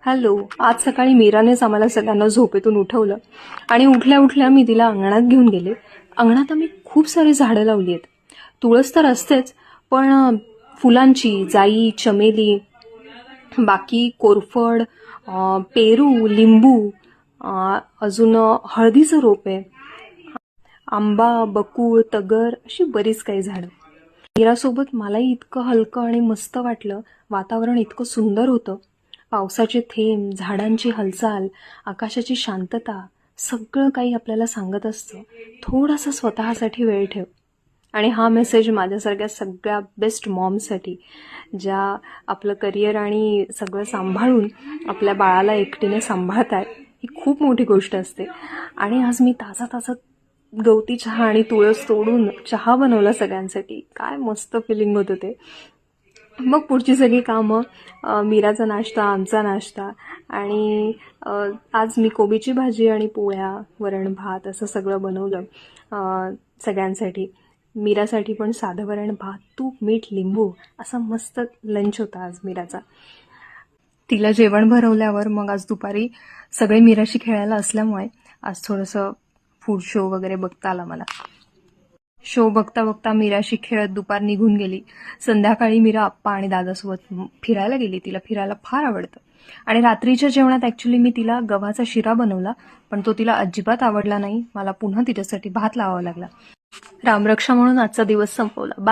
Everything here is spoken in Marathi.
हॅलो. आज सकाळी मीरानेच आम्हाला सगळ्यांना झोपेतून उठवलं आणि उठल्या उठल्या मी तिला अंगणात घेऊन गेले. अंगणात आम्ही खूप सारी झाडं लावली आहेत. तुळस तर असतेच, पण फुलांची जाई, चमेली, बाकी कोरफड, पेरू, लिंबू, अजून हळदीचं रोप आहे, आंबा, बकुळ, तगर, अशी बरीच काही झाडं. मीरासोबत मलाही इतकं हलकं आणि मस्त वाटलं. वातावरण इतकं सुंदर होतं. पावसाचे थेंब, झाडांची हालचाल, आकाशाची शांतता, सगळं काही आपल्याला सांगत असतं, थोडासा स्वतःसाठी वेळ ठेव. आणि हा मेसेज माझ्यासारख्या सगळ्या बेस्ट मॉमसाठी, ज्या आपलं करिअर आणि सगळं सांभाळून आपल्या बाळाला एकटीने सांभाळत आहेत. ही खूप मोठी गोष्ट असते. आणि आज मी ताजा ताजा गवती चहा आणि तुळस तोडून चहा बनवला सगळ्यांसाठी. काय मस्त फिलिंग होतं ते. मग पुढची सगळी कामं, मीराचा नाश्ता, आमचा नाश्ता, आणि आज मी कोबीची भाजी आणि पोळ्या, वरण भात असं सगळं बनवलं सगळ्यांसाठी. मीरासाठी पण साधं वरण भात, तूप, मीठ, लिंबू असा मस्त लंच होता आज मीराचा. तिला जेवण भरवल्यावर मग आज दुपारी सगळे मीराशी खेळायला असल्यामुळे आज थोडंसं फूड शो वगैरे बघता आला मला. शो बघता बघता मीराशी खेळत दुपार निघून गेली. संध्याकाळी मीरा आप्पा आणि दादासोबत फिरायला गेली. तिला फिरायला फार आवडतं. आणि रात्रीच्या जेवणात ॲक्च्युली मी तिला गव्हाचा शिरा बनवला, पण तो तिला अजिबात आवडला नाही. मला पुन्हा तिच्यासाठी भात लावावा लागला. रामरक्षा म्हणून आजचा दिवस संपवला.